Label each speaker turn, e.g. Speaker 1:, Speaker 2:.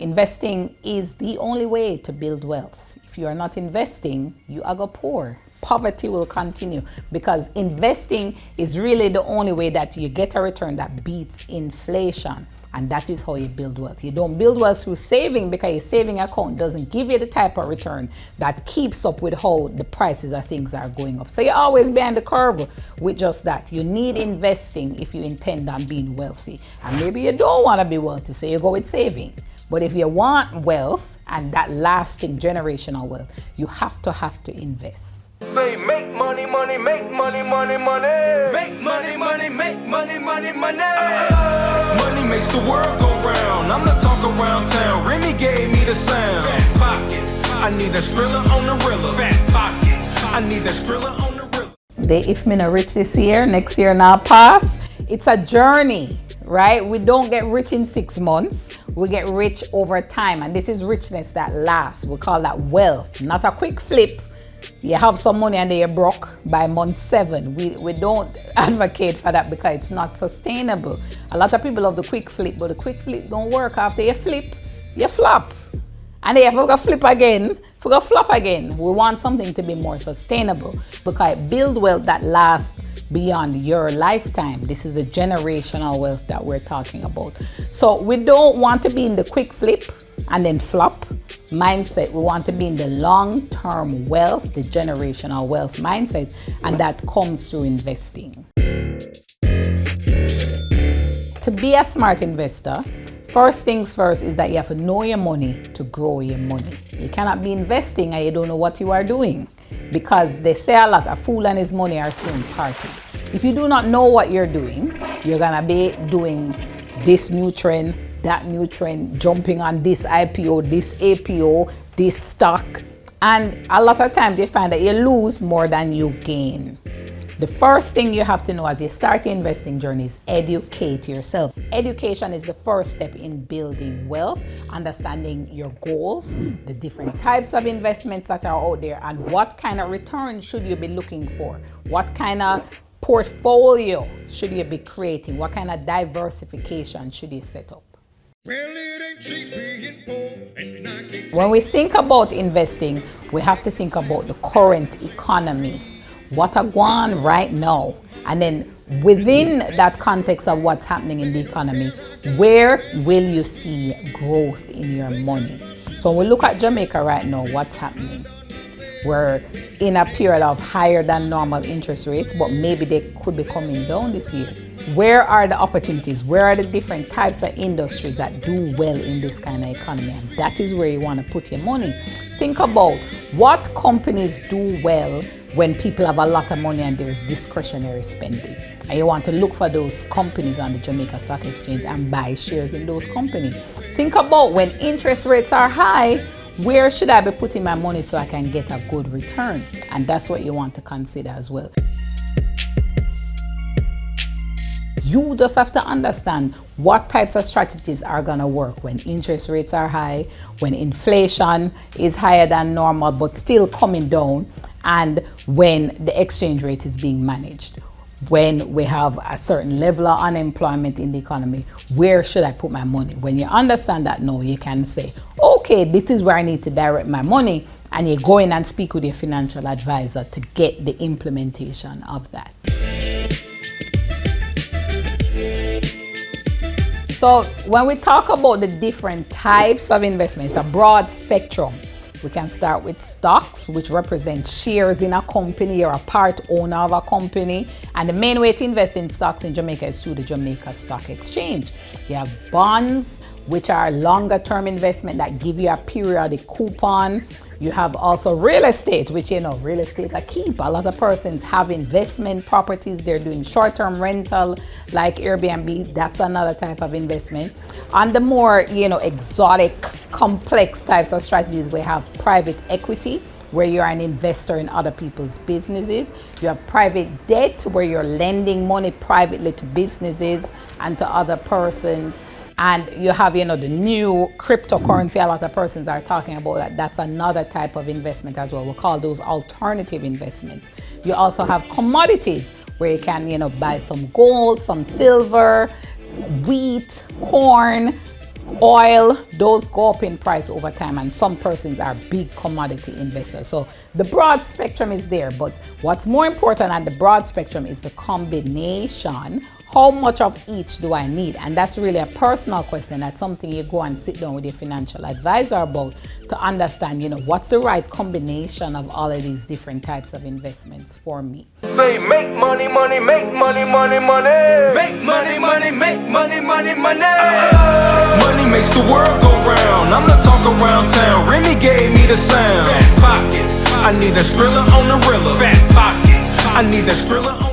Speaker 1: Investing is the only way to build wealth. If you are not investing, you are go poor. Poverty will continue because investing is really the only way that you get a return that beats inflation. And that is how you build wealth. You don't build wealth through saving because your saving account doesn't give you the type of return that keeps up with how the prices of things are going up. So you're always behind the curve with just that. You need investing if you intend on being wealthy. And maybe you don't want to be wealthy, so you go with saving. But if you want wealth and that lasting generational wealth, you have to invest.
Speaker 2: Say make money, money, make money, money, money. Make money, money, make money, money, money. Money makes the world go round. I'm the talk around town. Remy gave me the sound. Fat pockets. I need that Skrilla on the Rilla. Fat pockets. I need that Skrilla on the Rilla.
Speaker 1: If me not rich this year, next year not pass. It's a journey, right? We don't get rich in 6 months. We get rich over time. And this is richness that lasts. We call that wealth, not a quick flip. You have some money and then you're broke by month 7. We don't advocate for that because it's not sustainable. A lot of people love the quick flip, but the quick flip don't work. After you flip, you flop. And then if you go flip again, if you go flop again, we want something to be more sustainable because build wealth that lasts beyond your lifetime. This is the generational wealth that we're talking about. So we don't want to be in the quick flip and then flop mindset. We want to be in the long-term wealth, the generational wealth mindset, and that comes through investing. To be a smart investor, first things first is that you have to know your money to grow your money. You cannot be investing and you don't know what you are doing because they say a lot, a fool and his money are soon parted. If you do not know what you're doing, you're gonna be doing this new trend, that new trend, jumping on this IPO, this APO, this stock. And a lot of times you find that you lose more than you gain. The first thing you have to know as you start your investing journey is educate yourself. Education is the first step in building wealth, understanding your goals, the different types of investments that are out there, and what kind of return should you be looking for? What kind of portfolio should you be creating? What kind of diversification should you set up?
Speaker 3: Well, it ain't cheap being poor, and I can't.
Speaker 1: When we think about investing, we have to think about the current economy. What are going on right now? And then within that context of what's happening in the economy, where will you see growth in your money? So when we look at Jamaica right now, what's happening? We're in a period of higher than normal interest rates, but maybe they could be coming down this year. Where are the opportunities? Where are the different types of industries that do well in this kind of economy? And that is where you want to put your money. Think about what companies do well when people have a lot of money and there's discretionary spending. And you want to look for those companies on the Jamaica Stock Exchange and buy shares in those companies. Think about when interest rates are high, where should I be putting my money so I can get a good return? And that's what you want to consider as well. You just have to understand what types of strategies are going to work when interest rates are high, when inflation is higher than normal but still coming down, and when the exchange rate is being managed. When we have a certain level of unemployment in the economy, where should I put my money? When you understand that now, you can say, okay, this is where I need to direct my money, and you go in and speak with your financial advisor to get the implementation of that. So when we talk about the different types of investments, a broad spectrum. We can start with stocks, which represent shares in a company. You're a part owner of a company. And the main way to invest in stocks in Jamaica is through the Jamaica Stock Exchange. You have bonds, which are longer term investment that give you a periodic coupon. You have also real estate, which, real estate a keep. A lot of persons have investment properties. They're doing short-term rental like Airbnb. That's another type of investment. On the more, exotic, complex types of strategies, we have private equity, where you're an investor in other people's businesses. You have private debt, where you're lending money privately to businesses and to other persons. And you have, the new cryptocurrency. A lot of persons are talking about that. That's another type of investment as well. We call those alternative investments. You also have commodities, where you can, buy some gold, some silver, wheat, corn, oil, those go up in price over time, and some persons are big commodity investors. So the broad spectrum is there, but what's more important at the broad spectrum is the combination. How much of each do I need? And that's really a personal question. That's something you go and sit down with your financial advisor about to understand, what's the right combination of all of these different types of investments for me.
Speaker 2: Say make money, money, make money, money, money. Make money, money, make money, money, money. Money makes the world go round. I'm the talk around town. Remy gave me the sound. Fat pockets. I need that Skrilla on the Rilla. Fat pockets. I need that Skrilla on